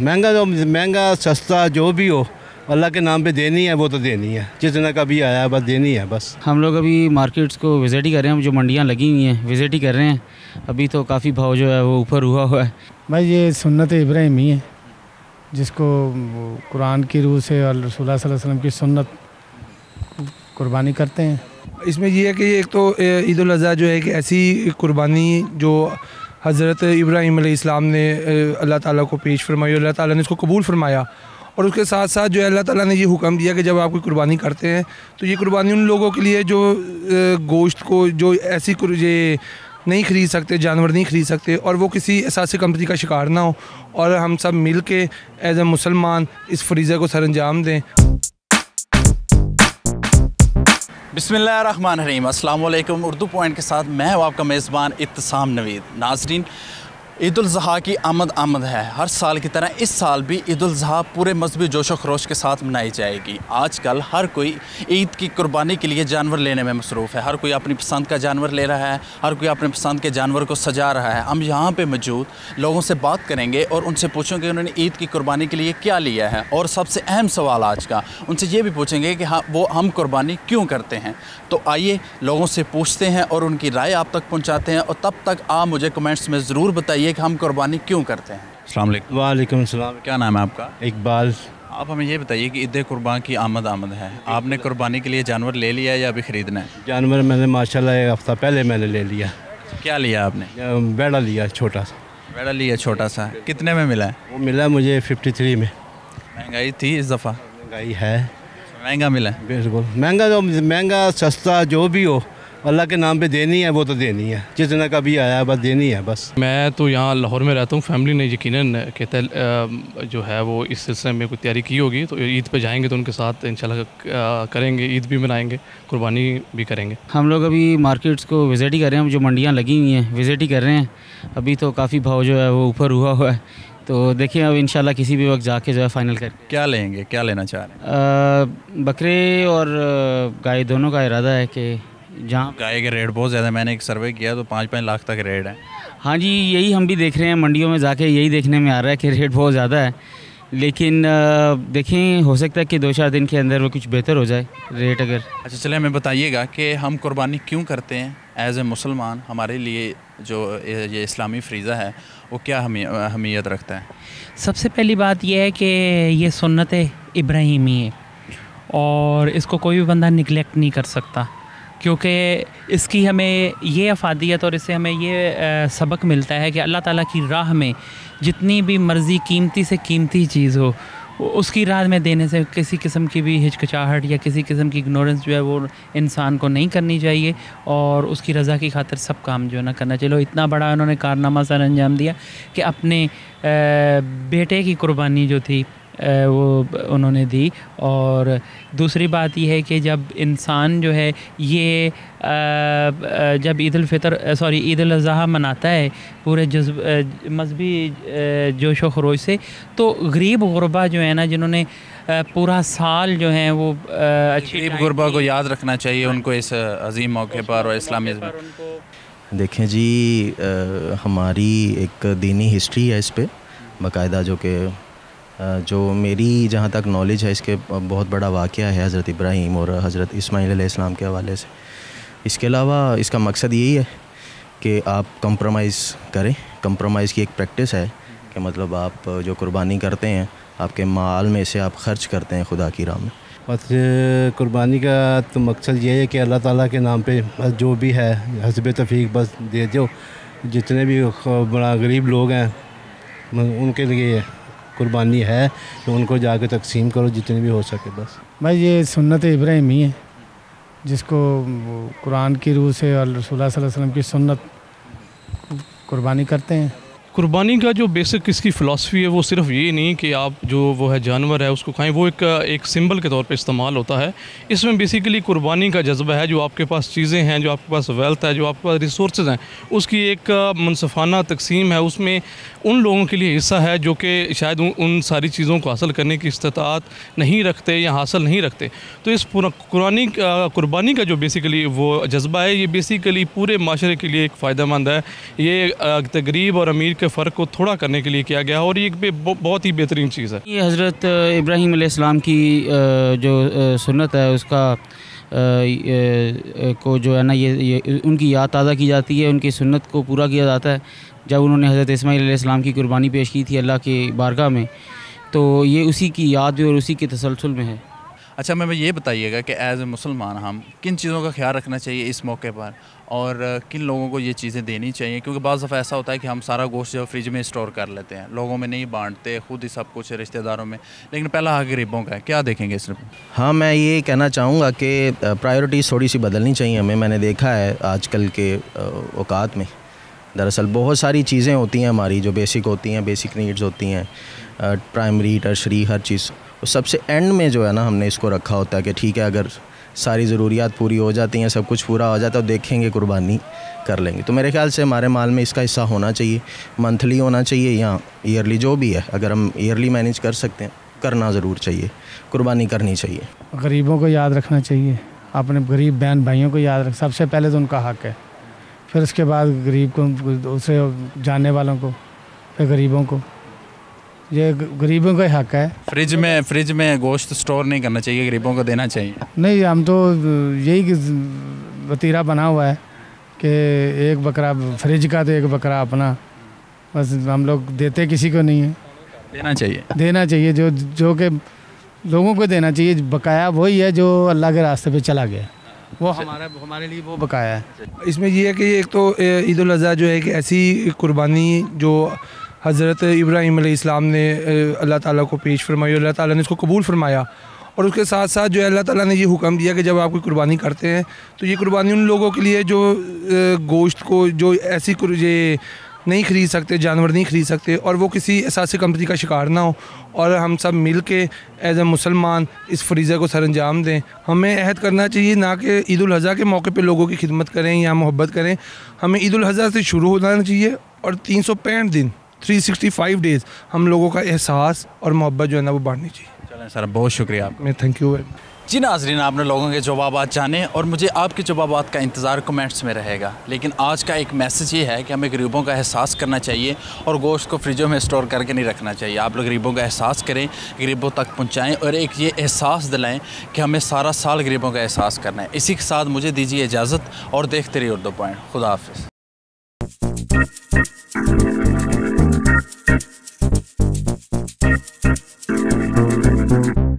महंगा सस्ता जो भी हो, अल्लाह के नाम पे देनी है वो तो देनी है, जितना कभी आया बस देनी है बस। हम लोग अभी मार्केट्स को विज़िट ही कर रहे हैं, जो मंडियाँ लगी हुई हैं विज़िट ही कर रहे हैं। अभी तो काफ़ी भाव जो है वो ऊपर हुआ है। भाई ये सुन्नत इब्राहिमी है, जिसको कुरान की रूह से और रसूल सल्लल्लाहु अलैहि वसल्लम की सुन्नत कुर्बानी करते हैं। इसमें यह है कि एक तो ईद उल अज़हा जो है कि ऐसी कुर्बानी जो हज़रत इब्राहीम अलैहिस्सलाम ने अल्लाह ताला को पेश फरमाई, अल्लाह ताला ने इसको कबूल फरमाया। और उसके साथ साथ जो है अल्लाह ताला ने ये हुक्म दिया कि जब आप कोई कुर्बानी करते हैं तो ये कुर्बानी उन लोगों के लिए जो गोश्त को जो ऐसी ये नहीं ख़रीद सकते, जानवर नहीं ख़रीद सकते, और वो किसी एहसास कमतरी का शिकार ना हो, और हम सब मिल के एज ए मुसलमान इस फरीज़ा को सर अंजाम दें। बिस्मिल्लाहिर्रहमानिर्रहीम, अस्सलाम वालेकुम। उर्दू पॉइंट के साथ मैं हूँ आपका मेज़बान इत्तिसाम नवीद। नाज़रीन, ईद उल ज़ुहा की आमद है। हर साल की तरह इस साल भी ईद उल ज़ुहा पूरे मजहबी जोश व खरोश के साथ मनाई जाएगी। आजकल हर कोई ईद की कुर्बानी के लिए जानवर लेने में मसरूफ़ है। हर कोई अपनी पसंद का जानवर ले रहा है, हर कोई अपने पसंद के जानवर को सजा रहा है। हम यहाँ पे मौजूद लोगों से बात करेंगे और उनसे पूछेंगे उन्होंने ईद की कुर्बानी के लिए क्या लिया है, और सबसे अहम सवाल आज का उनसे ये भी पूछेंगे कि हाँ वो हम कुर्बानी क्यों करते हैं। तो आइए लोगों से पूछते हैं और उनकी राय आप तक पहुँचाते हैं, और तब तक आप मुझे कमेंट्स में ज़रूर बताइए कि हम कुर्बानी क्यों करते हैं। अस्सलाम वालेकुम। वालेकुम सलाम। क्या नाम है आपका? इकबाल। आप हमें ये बताइए कि ईद कुर्बान की आमद है, आपने कुर्बानी के लिए जानवर ले लिया या अभी ख़रीदना है? जानवर मैंने माशाल्लाह एक हफ़्ता पहले मैंने ले लिया। क्या लिया आपने? बेड़ा लिया, छोटा सा बेड़ा लिया, छोटा सा। कितने में मिला है? वो मिला मुझे 53 में। महंगाई थी इस दफ़ा? महंगाई है, महंगा मिला है। बिल्कुल महंगा सस्ता जो भी हो, अल्लाह के नाम पे देनी है वो तो देनी है, जितना कभी आया बस देनी है बस। मैं तो यहाँ लाहौर में रहता हूँ। फैमिली ने यकीनन कहते जो है वो इस सिलसिले में कोई तैयारी की होगी, तो ईद पे जाएंगे तो उनके साथ इंशाल्लाह करेंगे, ईद भी मनाएंगे, कुर्बानी भी करेंगे। हम लोग अभी मार्केट्स को विज़िट ही कर रहे हैं, जो मंडियाँ लगी हुई हैं विज़िट ही कर रहे हैं। अभी तो काफ़ी भाव जो है वो ऊपर हुआ है, तो देखिए अब इंशाल्लाह किसी भी वक्त जाके जो है फ़ाइनल कर। क्या लेंगे, क्या लेना चाह रहे हैं? बकरे और गाय दोनों का इरादा है कि जहाँ गाय के रेट बहुत ज़्यादा, मैंने एक सर्वे किया तो 5-5 लाख तक रेट है। हाँ जी, यही हम भी देख रहे हैं, मंडियों में जाके यही देखने में आ रहा है कि रेट बहुत ज़्यादा है। लेकिन देखें, हो सकता है कि 2-4 दिन के अंदर वो कुछ बेहतर हो जाए रेट अगर। अच्छा चलिए हमें बताइएगा कि हम कुर्बानी क्यों करते हैं एज़ ए मुसलमान, हमारे लिए जो ये इस्लामी फ़रीज़ा है वो क्या अहमियत रखता है? सबसे पहली बात यह है कि ये सुन्नत इब्राहीमी है और इसको कोई भी बंदा निगलेक्ट नहीं कर सकता, क्योंकि इसकी हमें ये अफादियत और इससे हमें ये सबक मिलता है कि अल्लाह ताला की राह में जितनी भी मर्ज़ी कीमती से कीमती चीज़ हो, उसकी राह में देने से किसी किस्म की भी हिचकिचाहट या किसी किस्म की इग्नोरेंस जो है वो इंसान को नहीं करनी चाहिए, और उसकी रज़ा की खातिर सब काम जो है ना करना चाहिए। इतना बड़ा उन्होंने कारनामा सर अंजाम दिया कि अपने बेटे की कुर्बानी जो थी वो उन्होंने दी। और दूसरी बात यह है कि जब इंसान जो है ये जब ईद उल अज़हा मनाता है पूरे मजहबी जोश व खरोश से, तो गरीब गुरबा जो है ना, जिन्होंने पूरा साल जो है वो अच्छी गरीब गुरबा को याद रखना चाहिए उनको इस अजीम मौके पर और इस्लामी में। देखें जी, हमारी एक दीनी हिस्ट्री है इस पे बाकायदा, जो मेरी जहाँ तक नॉलेज है इसके बहुत बड़ा वाक़या है हज़रत इब्राहीम और हज़रत इस्माईल अलैहिस्सलाम के हवाले से। इसके अलावा इसका मकसद यही है कि आप कंप्रोमाइज़ करें। कंप्रोमाइज़ की एक प्रैक्टिस है कि मतलब आप जो कुर्बानी करते हैं आपके माल में से आप ख़र्च करते हैं खुदा की राह में। बस कुर्बानी का तो मकसद ये है कि अल्लाह ताला के नाम पे जो भी है हस्ब तौफीक बस दे दो। जितने भी बड़ा गरीब लोग हैं उनके लिए कुर्बानी है तो उनको जाके तकसीम करो जितने भी हो सके बस। भाई ये सुन्नत इब्राहीमी है, जिसको कुरान की रूह से और रसूल सल्लल्लाहु अलैहि वसल्लम की सुन्नत कुर्बानी करते हैं। कुर्बानी का जो बेसिक इसकी फ़िलासफ़ी है वो सिर्फ ये नहीं कि आप जो वो है जानवर है उसको खाएं, वो एक सिंबल के तौर पे इस्तेमाल होता है। इसमें बेसिकली कुर्बानी का जज्बा है, जो आपके पास चीज़ें हैं, जो आपके पास वेल्थ है, जो आपके पास रिसोर्सेज हैं, उसकी एक मुनसफ़ाना तकसीम है। उसमें उन लोगों के लिए हिस्सा है जो कि शायद उन सारी चीज़ों को हासिल करने की इस्तिताअत नहीं रखते या हासिल नहीं रखते। तो इस पूरा कुर्बानी का जो बेसिकली वो जज्बा है, ये बेसिकली पूरे माशरे के लिए एक फ़ायदेमंद है। ये गरीब और अमीर के फ़र्क को थोड़ा करने के लिए किया गया और ये बहुत ही बेहतरीन चीज़ है। ये हज़रत इब्राहीम अलैहिस्सलाम की जो सुन्नत है उसका को जो है ना ये उनकी याद ताज़ा की जाती है, उनकी सुन्नत को पूरा किया जाता है। जब उन्होंने हज़रत इस्माईल अलैहिस्सलाम की कुर्बानी पेश की थी अल्लाह की बारगाह में, तो ये उसी की याद में और उसी के तसलसल में है। अच्छा, मैं ये बताइएगा कि एज़ ए मुसलमान हम किन चीज़ों का ख्याल रखना चाहिए इस मौके पर और किन लोगों को ये चीज़ें देनी चाहिए, क्योंकि बाज़ दफ़ा ऐसा होता है कि हम सारा गोश्त जो फ्रिज में स्टोर कर लेते हैं, लोगों में नहीं बांटते, खुद ही सब कुछ रिश्तेदारों में, लेकिन पहला हक़ गरीबों का है। क्या देखेंगे इस पर? हाँ, मैं ये कहना चाहूँगा कि प्रायोरिटीज़ थोड़ी सी बदलनी चाहिए हमें। मैंने देखा है आजकल के औकात में दरअसल बहुत सारी चीज़ें होती हैं हमारी जो बेसिक होती हैं, बेसिक नीड्स होती हैं, प्राइमरी, टर्शरी, हर चीज़, सबसे एंड में जो है ना हमने इसको रखा होता है कि ठीक है अगर सारी ज़रूरियात पूरी हो जाती हैं, सब कुछ पूरा हो जाता है तो देखेंगे, कुर्बानी कर लेंगे। तो मेरे ख्याल से हमारे माल में इसका हिस्सा होना चाहिए, मंथली होना चाहिए या ईयरली, जो भी है। अगर हम ईयरली मैनेज कर सकते हैं, करना ज़रूर चाहिए, कुर्बानी करनी चाहिए। गरीबों को याद रखना चाहिए, अपने गरीब बहन भाइयों को याद रख, सबसे पहले तो उनका हक़ है, फिर उसके बाद गरीब को, दूसरे जानने वालों को, फिर गरीबों को। ये गरीबों का हक़ है। फ्रिज में गोश्त स्टोर नहीं करना चाहिए, गरीबों को देना चाहिए। नहीं, हम तो यही वतीरा बना हुआ है कि एक बकरा फ्रिज का तो एक बकरा अपना, बस हम लोग देते किसी को नहीं है। देना चाहिए जो कि लोगों को देना चाहिए। बकाया वही है जो अल्लाह के रास्ते पे चला गया, वो हमारे लिए वो बकाया है। इसमें ये है कि एक तो ईद उल अज़हा जो है कि ऐसी कुर्बानी जो हज़रत इब्राहीम अलैहिस्सलाम ने अल्लाह ताला को पेश फरमाई, अल्लाह ताला ने इसको कबूल फरमाया, और उसके साथ साथ जो है अल्लाह ताला ने ये हुक्म दिया कि जब आप कोई कुर्बानी करते हैं तो ये कुर्बानी उन लोगों के लिए जो गोश्त को जो ऐसी ये नहीं ख़रीद सकते, जानवर नहीं ख़रीद सकते, और वो किसी एहसास कमतरी का शिकार ना हो, और हम सब मिल के एज ए मुसलमान इस फरीज़ा को सर अंजाम दें। हमें अहद करना चाहिए ना कि ईद उल अज़हा के मौके पे लोगों की खिदमत करें या मोहब्बत करें। हमें ईद उल अज़हा से शुरू होना चाहिए और 365 दिन 365 डेज़ हम लोगों का एहसास और मोहब्बत जो है ना वो बांटनी चाहिए। चलें सर, बहुत शुक्रिया आपका। मैं थैंक यू। जी नाज़रीन, आपने लोगों के जवाबात जाने और मुझे आपके जवाबात का इंतज़ार कमेंट्स में रहेगा, लेकिन आज का एक मैसेज ये है कि हमें गरीबों का एहसास करना चाहिए और गोश्त को फ्रिजों में स्टोर करके नहीं रखना चाहिए। आप लोग गरीबों का एहसास करें, गरीबों तक पहुँचाएँ और एक ये एहसास दिलाएँ कि हमें सारा साल गरीबों का एहसास करना है। इसी के साथ मुझे दीजिए इजाज़त और देखते रहिए उर्दू पॉइंट। खुदा हाफ़िज़।